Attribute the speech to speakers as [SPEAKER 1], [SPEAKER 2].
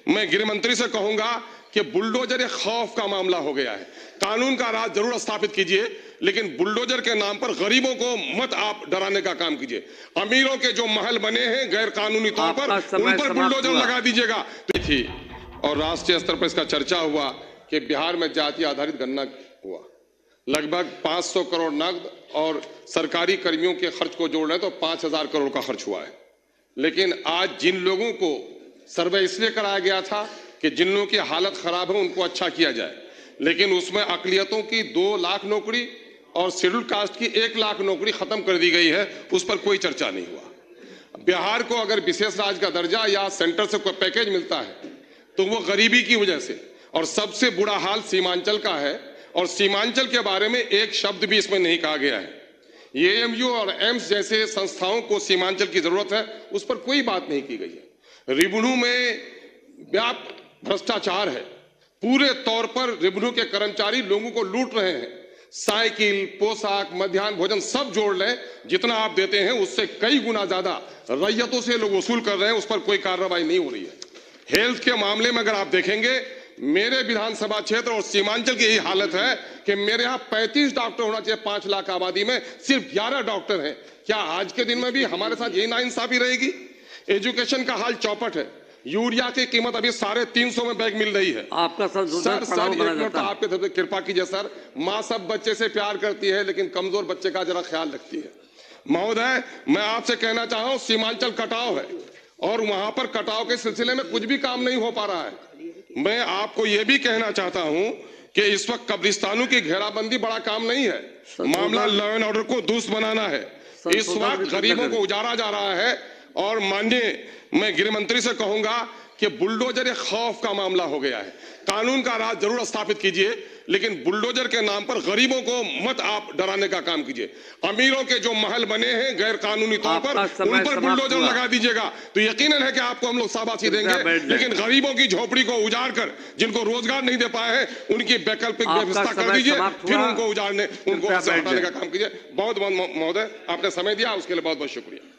[SPEAKER 1] मैं गृह मंत्री से कहूंगा कि बुलडोजर एक खौफ का मामला हो गया है। कानून का राज जरूर स्थापित कीजिए, लेकिन बुलडोजर के नाम पर गरीबों को मत आप डराने का काम कीजिए। अमीरों के जो महल बने हैं गैर कानूनी तौर पर, उन पर बुलडोजर लगा दीजिएगा। तो थी और राष्ट्रीय स्तर पर इसका चर्चा हुआ कि बिहार में जाति आधारित गणना हुआ, लगभग 500 करोड़ नकद और सरकारी कर्मियों के खर्च को जोड़ रहे तो 5000 करोड़ का खर्च हुआ है। लेकिन आज जिन लोगों को सर्वे इसलिए कराया गया था कि जिन लोगों की हालत खराब है उनको अच्छा किया जाए, लेकिन उसमें अकलियतों की 2 लाख नौकरी और शेड्यूल कास्ट की 1 लाख नौकरी खत्म कर दी गई है, उस पर कोई चर्चा नहीं हुआ। बिहार को अगर विशेष राज्य का दर्जा या सेंटर से कोई पैकेज मिलता है तो वो गरीबी की वजह से, और सबसे बुरा हाल सीमांचल का है, और सीमांचल के बारे में एक शब्द भी इसमें नहीं कहा गया है। एएमयू और एम्स जैसे संस्थाओं को सीमांचल की जरूरत है, उस पर कोई बात नहीं की गई है। रेवेन्यू में व्यापक भ्रष्टाचार है, पूरे तौर पर रेवेन्यू के कर्मचारी लोगों को लूट रहे हैं। साइकिल, पोशाक, मध्याह्न भोजन सब जोड़ लें, जितना आप देते हैं उससे कई गुना ज्यादा रैयतों से लोग वसूल कर रहे हैं, उस पर कोई कार्रवाई नहीं हो रही है। हेल्थ के मामले में अगर आप देखेंगे, मेरे विधानसभा क्षेत्र और सीमांचल की यही हालत है कि मेरे यहाँ 35 डॉक्टर होना चाहिए 5 लाख आबादी में, सिर्फ 11 डॉक्टर हैं। क्या आज के दिन में भी हमारे साथ यही नाइंसाफी रहेगी? एजुकेशन का हाल चौपट है। यूरिया की कीमत अभी 350 में बैग मिल रही है।
[SPEAKER 2] आपका सर
[SPEAKER 1] एक मिनट आपके तरफ से कृपा कीजिए सर। माँ सब बच्चे से प्यार करती है, लेकिन कमजोर बच्चे का जरा ख्याल रखती है। महोदय, मैं आपसे कहना चाह रहा हूँ, सीमांचल कटाव है और वहां पर कटाव के सिलसिले में कुछ भी काम नहीं हो पा रहा है। मैं आपको यह भी कहना चाहता हूं कि इस वक्त कब्रिस्तानों की घेराबंदी बड़ा काम नहीं है, मामला लॉ एंड ऑर्डर को दुरुस्त बनाना है। इस वक्त गरीबों को उजाड़ा जा रहा है, और माननीय मैं गृह मंत्री से कहूंगा कि बुलडोजर एक खौफ का मामला हो गया है। कानून का राज जरूर स्थापित कीजिए, लेकिन बुलडोजर के नाम पर गरीबों को मत आप डराने का काम कीजिए। अमीरों के जो महल बने हैं गैर कानूनी तौर पर, उन पर बुलडोजर लगा दीजिएगा तो यकीनन है कि आपको हम लोग शाबाशी देंगे। लेकिन गरीबों की झोपड़ी को उजाड़ कर, जिनको रोजगार नहीं दे पाए हैं, उनकी वैकल्पिक व्यवस्था कर दीजिए, फिर उनको उजाड़ने, उनको हटाने का काम कीजिए। बहुत बहुत महोदय, आपने समय दिया, उसके लिए बहुत बहुत शुक्रिया।